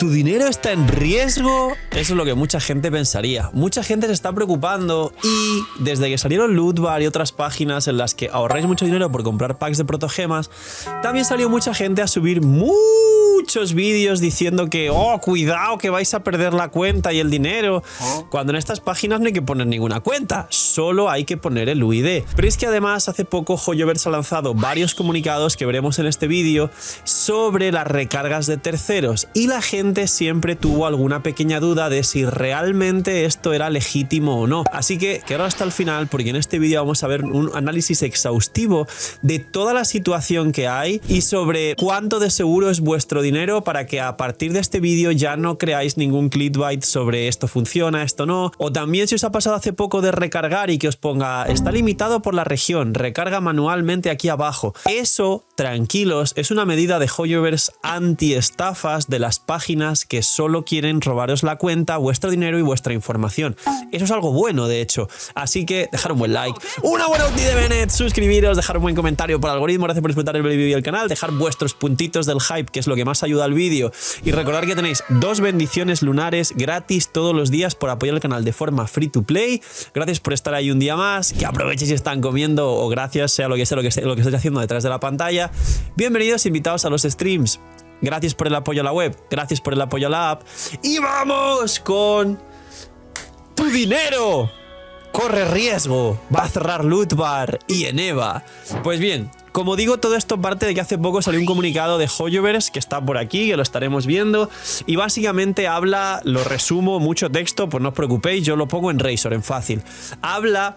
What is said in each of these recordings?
¿Tu dinero está en riesgo? Eso es lo que mucha gente pensaría. Mucha gente se está preocupando y desde que salieron Lootbar y otras páginas en las que ahorráis mucho dinero por comprar packs de protogemas, también salió mucha gente a subir muchos vídeos diciendo que, oh, cuidado que vais a perder la cuenta y el dinero, cuando en estas páginas no hay que poner ninguna cuenta, solo hay que poner el UID. Pero es que además hace poco Hoyoverse ha lanzado varios comunicados que veremos en este vídeo sobre las recargas de terceros y la gente siempre tuvo alguna pequeña duda de si realmente esto era legítimo o no. Así que quedaros hasta el final porque en este vídeo vamos a ver un análisis exhaustivo de toda la situación que hay y sobre cuánto de seguro es vuestro dinero para que a partir de este vídeo ya no creáis ningún clickbait sobre esto funciona, esto no. O también si os ha pasado hace poco de recargar y que os ponga está limitado por la región, recarga manualmente aquí abajo. Eso, tranquilos, es una medida de Hoyoverse anti-estafas de las páginas que solo quieren robaros la cuenta, vuestro dinero y vuestra información. Eso es algo bueno, de hecho. Así que dejar un buen like, una buena ulti de Bennett, suscribiros, dejar un buen comentario por algoritmo, gracias por disfrutar el vídeo y el canal, dejar vuestros puntitos del hype, que es lo que más ayuda al vídeo, y recordar que tenéis 2 bendiciones lunares gratis todos los días por apoyar el canal de forma free to play. Gracias por estar ahí un día más, que aprovechéis si están comiendo o gracias sea lo que estéis haciendo detrás de la pantalla. Bienvenidos, invitados a los streams. Gracias por el apoyo a la web, gracias por el apoyo a la app. Y vamos con tu dinero. Corre riesgo, va a cerrar Lootbar y Eneva. Pues bien, como digo, todo esto parte de que hace poco salió un comunicado de Hoyoverse que está por aquí, que lo estaremos viendo, y básicamente habla, lo resumo, mucho texto, pues no os preocupéis, yo lo pongo en Razor, en fácil. Habla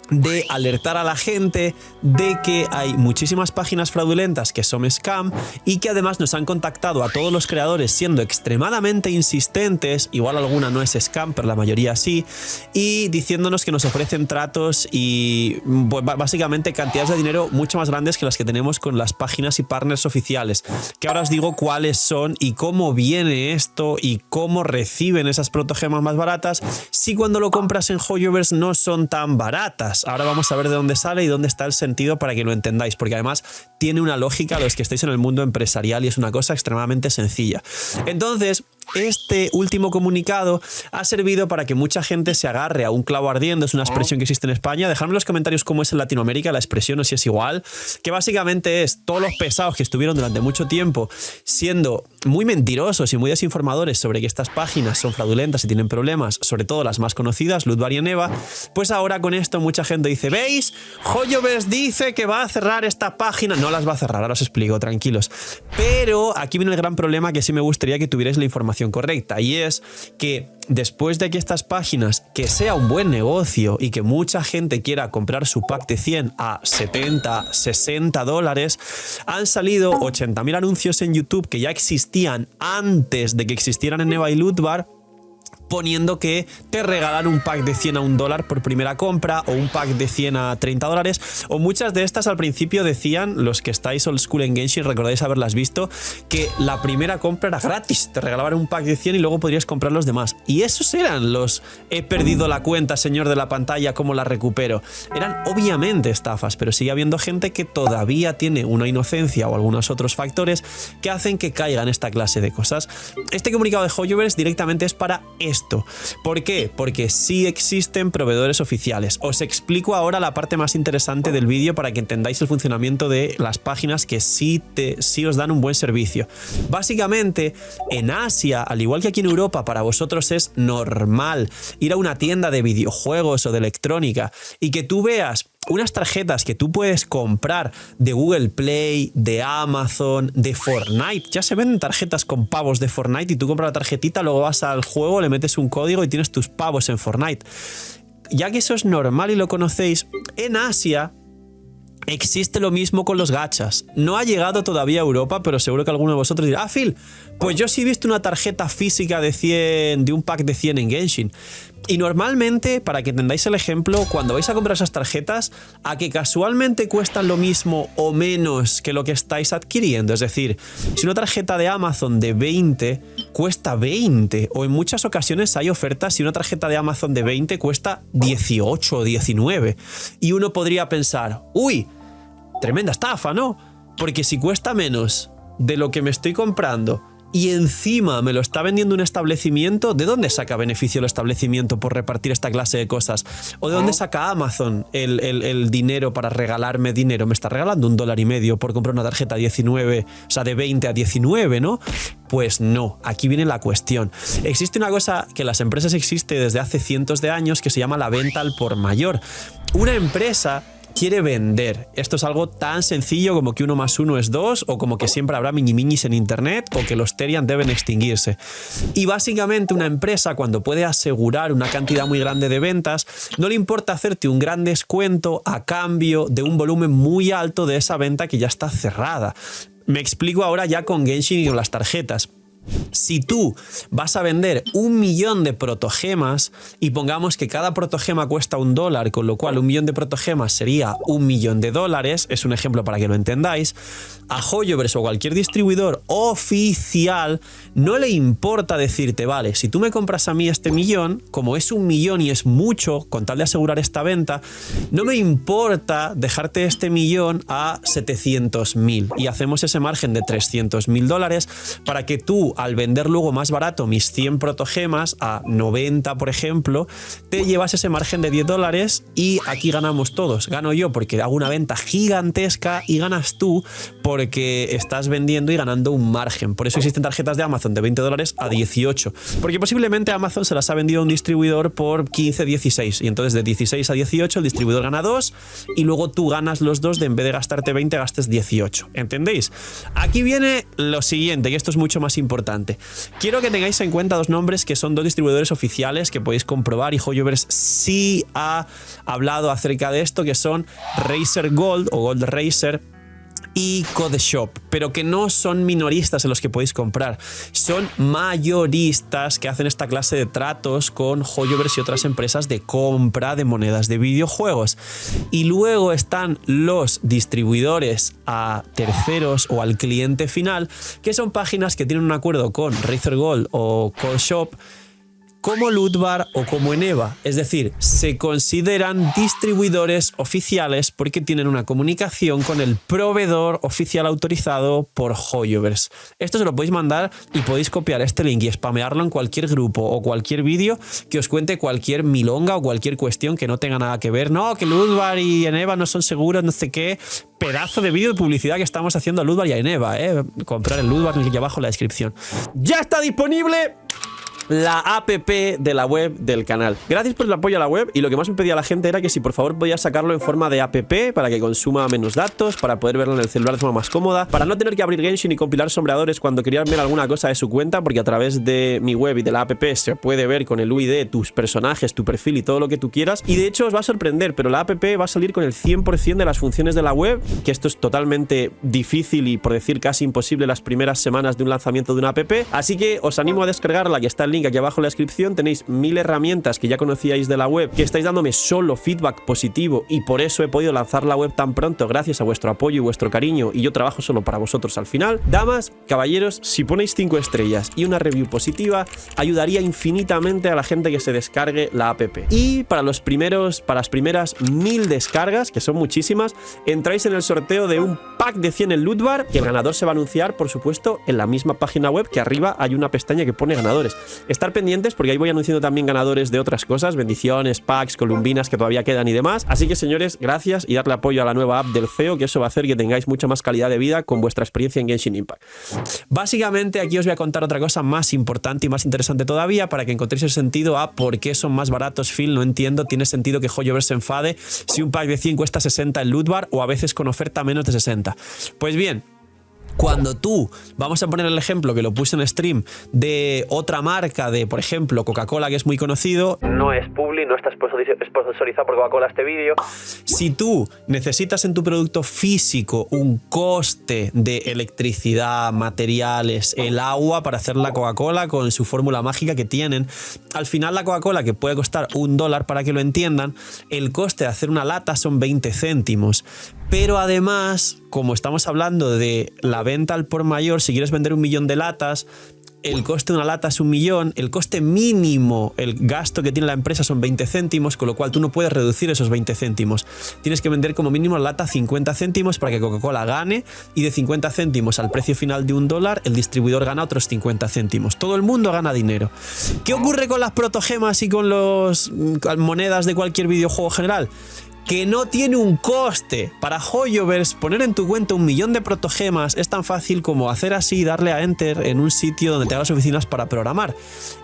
de alertar a la gente de que hay muchísimas páginas fraudulentas que son scam y que además nos han contactado a todos los creadores siendo extremadamente insistentes, igual alguna no es scam pero la mayoría sí, y diciéndonos que nos ofrecen tratos y pues, básicamente cantidades de dinero mucho más grandes que las que tenemos con las páginas y partners oficiales, que ahora os digo cuáles son y cómo viene esto y cómo reciben esas protogemas más baratas si cuando lo compras en Hoyoverse no son tan baratas. Ahora vamos a ver de dónde sale y dónde está el sentido para que lo entendáis, porque además tiene una lógica a los que estáis en el mundo empresarial y es una cosa extremadamente sencilla. Entonces, este último comunicado ha servido para que mucha gente se agarre a un clavo ardiendo, es una expresión que existe en España. Dejadme en los comentarios cómo es en Latinoamérica la expresión o si es igual, que básicamente es todos los pesados que estuvieron durante mucho tiempo siendo muy mentirosos y muy desinformadores sobre que estas páginas son fraudulentas y tienen problemas, sobre todo las más conocidas, Lootbar y Eneva, pues ahora con esto mucha gente dice, ¿veis? Hoyoverse dice que va a cerrar esta página. No las va a cerrar, ahora os explico, tranquilos. Pero aquí viene el gran problema que sí me gustaría que tuvierais la información correcta, y es que después de que estas páginas, que sea un buen negocio y que mucha gente quiera comprar su pack de 100 a 70, 60 dólares, han salido 80.000 anuncios en YouTube que ya existían antes de que existieran Eneva y Lootbar, poniendo que te regalan un pack de 100 a $1 por primera compra o un pack de 100 a 30 dólares, o muchas de estas al principio decían, los que estáis old school en Genshin recordáis haberlas visto, que la primera compra era gratis, te regalaban un pack de 100 y luego podrías comprar los demás, y esos eran los he perdido la cuenta, señor de la pantalla, ¿cómo la recupero? Eran obviamente estafas, pero sigue habiendo gente que todavía tiene una inocencia o algunos otros factores que hacen que caigan esta clase de cosas. Este comunicado de Hoyoverse directamente es para esto. ¿Por qué? Porque sí existen proveedores oficiales. Os explico ahora la parte más interesante del vídeo para que entendáis el funcionamiento de las páginas que sí os dan un buen servicio. Básicamente, en Asia, al igual que aquí en Europa, para vosotros es normal ir a una tienda de videojuegos o de electrónica y que tú veas unas tarjetas que tú puedes comprar de Google Play, de Amazon, de Fortnite. Ya se venden tarjetas con pavos de Fortnite y tú compras la tarjetita, luego vas al juego, le metes un código y tienes tus pavos en Fortnite. Ya que eso es normal y lo conocéis, en Asia existe lo mismo con los gachas. No ha llegado todavía a Europa, pero seguro que alguno de vosotros dirá, Phil, pues yo sí he visto una tarjeta física de 100, de un pack de 100 en Genshin. Y normalmente, para que entendáis el ejemplo, cuando vais a comprar esas tarjetas, a que casualmente cuestan lo mismo o menos que lo que estáis adquiriendo. Es decir, si una tarjeta de Amazon de 20 cuesta 20, o en muchas ocasiones hay ofertas si una tarjeta de Amazon de 20 cuesta 18 o 19. Y uno podría pensar, uy, tremenda estafa, ¿no? Porque si cuesta menos de lo que me estoy comprando y encima me lo está vendiendo un establecimiento, ¿de dónde saca beneficio el establecimiento por repartir esta clase de cosas? ¿O de dónde saca Amazon el dinero para regalarme dinero? Me está regalando $1,50 por comprar una tarjeta 19, o sea, de 20 a 19, ¿no? Pues no, aquí viene la cuestión. Existe una cosa que en las empresas existe desde hace cientos de años que se llama la venta al por mayor. Una empresa quiere vender. Esto es algo tan sencillo como que 1 más 1 es 2, o como que siempre habrá mini-minis en internet, o que los Terian deben extinguirse. Y básicamente una empresa, cuando puede asegurar una cantidad muy grande de ventas, no le importa hacerte un gran descuento a cambio de un volumen muy alto de esa venta que ya está cerrada. Me explico ahora ya con Genshin y con las tarjetas. Si tú vas a vender 1 millón de protogemas y pongamos que cada protogema cuesta $1, con lo cual 1 millón de protogemas sería $1 millón, es un ejemplo para que lo entendáis, a Hoyoverse o cualquier distribuidor oficial no le importa decirte, vale, si tú me compras a mí este millón, como es 1 millón y es mucho, con tal de asegurar esta venta, no me importa dejarte este millón a 700.000 y hacemos ese margen de $300.000 para que tú, al vender luego más barato mis 100 protogemas a 90, por ejemplo, te llevas ese margen de $10 y aquí ganamos todos. Gano yo porque hago una venta gigantesca y ganas tú porque estás vendiendo y ganando un margen. Por eso existen tarjetas de Amazon de $20 a 18, porque posiblemente Amazon se las ha vendido a un distribuidor por 15, 16 y entonces de 16 a 18 el distribuidor gana 2 y luego tú ganas los 2 de en vez de gastarte 20 gastes 18. ¿Entendéis? Aquí viene lo siguiente, que esto es mucho más importante. Quiero que tengáis en cuenta 2 nombres que son 2 distribuidores oficiales que podéis comprobar y Hoyoverse sí ha hablado acerca de esto, que son Razer Gold o Gold Razer y CodeShop, pero que no son minoristas en los que podéis comprar, son mayoristas que hacen esta clase de tratos con Hoyoverse y otras empresas de compra de monedas de videojuegos. Y luego están los distribuidores a terceros o al cliente final, que son páginas que tienen un acuerdo con Razer Gold o CodeShop, como Lootbar o como Eneba, es decir, se consideran distribuidores oficiales porque tienen una comunicación con el proveedor oficial autorizado por Hoyoverse. Esto se lo podéis mandar y podéis copiar este link y spamearlo en cualquier grupo o cualquier vídeo que os cuente cualquier milonga o cualquier cuestión que no tenga nada que ver. No, que Lootbar y Eneba no son seguros, no sé qué. Pedazo de vídeo de publicidad que estamos haciendo a Lootbar y a Eneba, comprar el Lootbar, aquí abajo en la descripción. ¡Ya está disponible la app de la web del canal! Gracias por el apoyo a la web, y lo que más me pedía la gente era que si por favor podía sacarlo en forma de app para que consuma menos datos, para poder verlo en el celular de forma más cómoda, para no tener que abrir Genshin y compilar sombreadores cuando querían ver alguna cosa de su cuenta, porque a través de mi web y de la app se puede ver con el UID tus personajes, tu perfil y todo lo que tú quieras. Y de hecho os va a sorprender, pero la app va a salir con el 100% de las funciones de la web, que esto es totalmente difícil y por decir casi imposible las primeras semanas de un lanzamiento de una app, así que os animo a descargarla, que está el link aquí abajo en la descripción. Tenéis 1000 herramientas que ya conocíais de la web, que estáis dándome solo feedback positivo, y por eso he podido lanzar la web tan pronto, gracias a vuestro apoyo y vuestro cariño, y yo trabajo solo para vosotros al final. Damas, caballeros, si ponéis 5 estrellas y una review positiva, ayudaría infinitamente a la gente que se descargue la app. Y para las primeras 1000 descargas, que son muchísimas, entráis en el sorteo de un pack de 100 en Lootbar, que el ganador se va a anunciar, por supuesto, en la misma página web, que arriba hay una pestaña que pone ganadores. Estar pendientes porque ahí voy anunciando también ganadores de otras cosas, bendiciones, packs, columbinas que todavía quedan y demás. Así que, señores, gracias, y darle apoyo a la nueva app del CEO, que eso va a hacer que tengáis mucha más calidad de vida con vuestra experiencia en Genshin Impact. Básicamente, aquí os voy a contar otra cosa más importante y más interesante todavía, para que encontréis el sentido a por qué son más baratos. Phil, no entiendo, tiene sentido que Hoyoverse se enfade si un pack de 100 cuesta 60 en Lootbar, o a veces con oferta menos de 60. Pues bien, cuando tú, vamos a poner el ejemplo que lo puse en stream, de otra marca, de por ejemplo Coca-Cola, que es muy conocido, no es publi, no está sponsorizado por Coca-Cola este vídeo. Si tú necesitas en tu producto físico un coste de electricidad, materiales, el agua para hacer la Coca-Cola con su fórmula mágica que tienen, al final la Coca-Cola, que puede costar $1 para que lo entiendan, el coste de hacer una lata son 20 céntimos. Pero además, como estamos hablando de la venta al por mayor, si quieres vender 1 millón de latas, el coste de una lata es 1 millón, el coste mínimo, el gasto que tiene la empresa son 20 céntimos, con lo cual tú no puedes reducir esos 20 céntimos. Tienes que vender como mínimo la lata 50 céntimos para que Coca-Cola gane, y de 50 céntimos al precio final de $1, el distribuidor gana otros 50 céntimos. Todo el mundo gana dinero. ¿Qué ocurre con las protogemas y con las monedas de cualquier videojuego general? Que no tiene un coste. Para Hoyoverse, poner en tu cuenta 1 millón de protogemas es tan fácil como hacer así y darle a Enter en un sitio donde tengas oficinas para programar.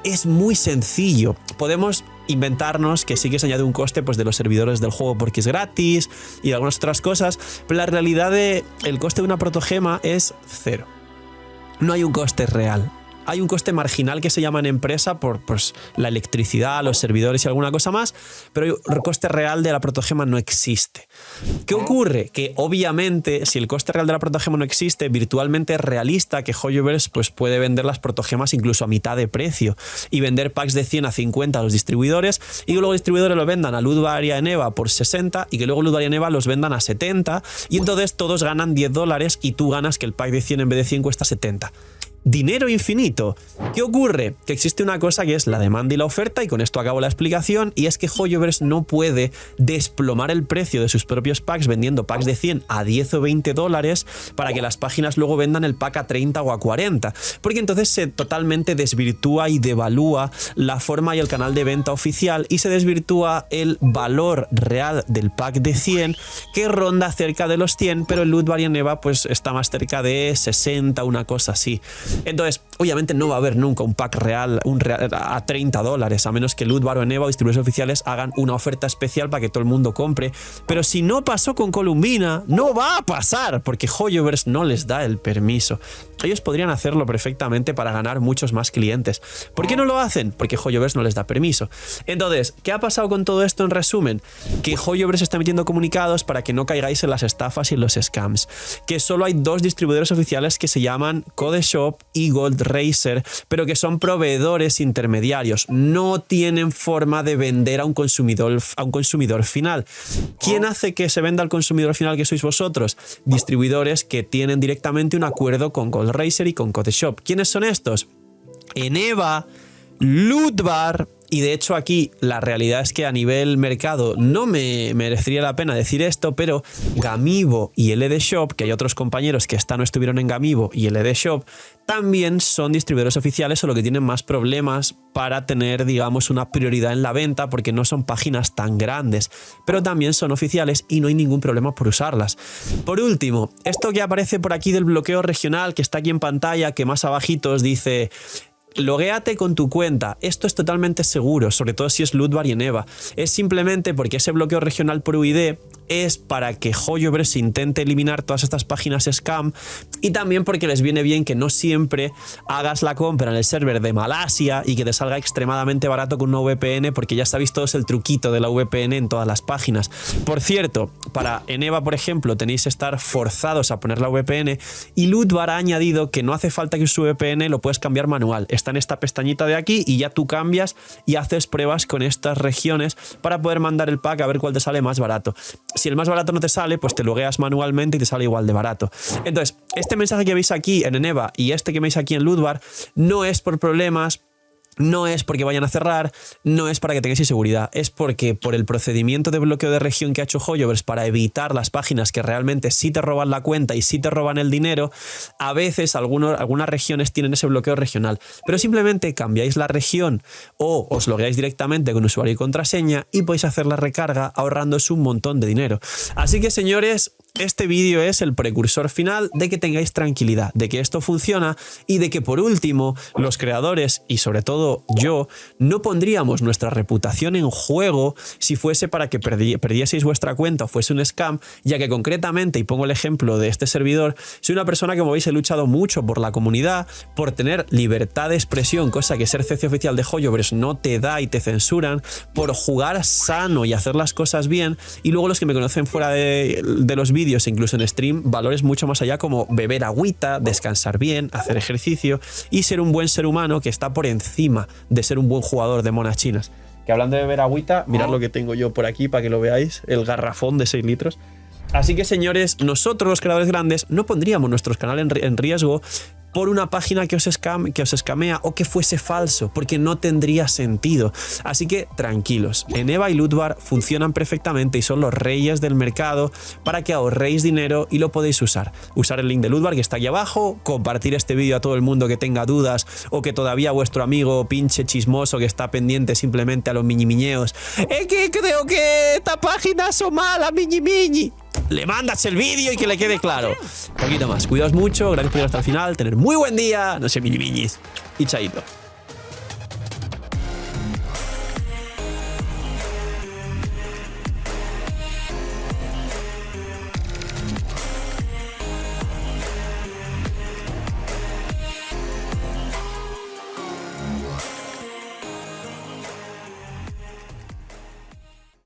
Es muy sencillo. Podemos inventarnos que sí que se añade un coste pues, de los servidores del juego porque es gratis y de algunas otras cosas, pero la realidad el coste de una protogema es 0. No hay un coste real. Hay un coste marginal que se llama en empresa por pues, la electricidad, los servidores y alguna cosa más, pero el coste real de la protogema no existe. ¿Qué ocurre? Que obviamente si el coste real de la protogema no existe, virtualmente es realista que Hoyoverse pues, puede vender las protogemas incluso a mitad de precio y vender packs de 100 a 50 a los distribuidores y que luego los distribuidores lo vendan a Lootbar y a Eneba por 60 y que luego Lootbar y Eneba los vendan a 70 y entonces todos ganan $10 y tú ganas que el pack de 100 en vez de 100 cuesta 70. Dinero infinito. ¿Qué ocurre? Que existe una cosa que es la demanda y la oferta, y con esto acabo la explicación, y es que Hoyoverse no puede desplomar el precio de sus propios packs vendiendo packs de 100 a 10 o 20 dólares para que las páginas luego vendan el pack a 30 o a 40, porque entonces se totalmente desvirtúa y devalúa la forma y el canal de venta oficial y se desvirtúa el valor real del pack de 100 que ronda cerca de los 100, pero el Lootbar y Eneba pues está más cerca de 60, una cosa así. Entonces, obviamente no va a haber nunca un pack real, a 30 dólares, a menos que Lootbar o Eneba o distribuidores oficiales hagan una oferta especial para que todo el mundo compre. Pero si no pasó con Columbina, no va a pasar, porque Hoyoverse no les da el permiso. Ellos podrían hacerlo perfectamente para ganar muchos más clientes. ¿Por qué no lo hacen? Porque Hoyoverse no les da permiso. Entonces, ¿qué ha pasado con todo esto en resumen? Que Hoyoverse está emitiendo comunicados para que no caigáis en las estafas y en los scams. Que solo hay 2 distribuidores oficiales que se llaman Codeshop y GoldRaiser, pero que son proveedores intermediarios. No tienen forma de vender a un consumidor final. ¿Quién hace que se venda al consumidor final, que sois vosotros? Distribuidores que tienen directamente un acuerdo con GoldRaiser y con Codeshop. ¿Quiénes son estos? Eneba, Lootbar. Y de hecho aquí la realidad es que a nivel mercado no me merecería la pena decir esto, pero Gamibo y LD Shop, que hay otros compañeros que están o estuvieron en Gamibo y LD Shop, también son distribuidores oficiales, solo que tienen más problemas para tener, digamos, una prioridad en la venta porque no son páginas tan grandes, pero también son oficiales y no hay ningún problema por usarlas. Por último, esto que aparece por aquí del bloqueo regional, que está aquí en pantalla, que más abajito os dice: loguéate con tu cuenta. Esto es totalmente seguro, sobre todo si es Lootbar y Eneba. Es simplemente porque ese bloqueo regional por UID es para que Hoyoverse intente eliminar todas estas páginas scam, y también porque les viene bien que no siempre hagas la compra en el server de Malasia y que te salga extremadamente barato con una VPN, porque ya sabéis todos el truquito de la VPN en todas las páginas. Por cierto, para Eneba, por ejemplo, tenéis que estar forzados a poner la VPN, y Lootbar ha añadido que no hace falta que su VPN lo puedes cambiar manual. Está en esta pestañita de aquí y ya tú cambias y haces pruebas con estas regiones para poder mandar el pack a ver cuál te sale más barato. Si el más barato no te sale, pues te logueas manualmente y te sale igual de barato. Entonces, este mensaje que veis aquí en Eneba y este que veis aquí en Lootbar no es por problemas, no es porque vayan a cerrar, no es para que tengáis inseguridad, es porque por el procedimiento de bloqueo de región que ha hecho Hoyoverse para evitar las páginas que realmente sí te roban la cuenta y sí te roban el dinero, a veces algunas regiones tienen ese bloqueo regional, pero simplemente cambiáis la región o os logueáis directamente con usuario y contraseña y podéis hacer la recarga ahorrándose un montón de dinero. Así que, señores, este vídeo es el precursor final de que tengáis tranquilidad, de que esto funciona y de que, por último, los creadores y sobre todo yo no pondríamos nuestra reputación en juego si fuese para que perdieseis vuestra cuenta o fuese un scam, ya que concretamente, y pongo el ejemplo de este servidor, soy una persona que, como veis, he luchado mucho por la comunidad, por tener libertad de expresión, cosa que ser CC oficial de Hoyoverse no te da y te censuran, por jugar sano y hacer las cosas bien, y luego los que me conocen fuera de los vídeos, incluso en stream, valores mucho más allá como beber agüita, descansar bien, hacer ejercicio y ser un buen ser humano que está por encima de ser un buen jugador de monas chinas. Que hablando de beber agüita, mirad lo que tengo yo por aquí para que lo veáis, el garrafón de 6 litros. Así que, señores, nosotros los creadores grandes no pondríamos nuestros canales en riesgo por una página que os escamea o que fuese falso, porque no tendría sentido. Así que tranquilos, Eneba y Lootbar funcionan perfectamente y son los reyes del mercado para que ahorréis dinero y lo podéis usar. Usar el link de Lootbar que está aquí abajo, compartir este vídeo a todo el mundo que tenga dudas o que todavía vuestro amigo pinche chismoso que está pendiente simplemente a los miñimiñeos. Es que creo que esta página son malas, miñi. Le mandas el vídeo y que le quede claro. Un poquito más. Cuidaos mucho, gracias por ir hasta el final, tener muy buen día, no sé, miñimiñis. Y chaito.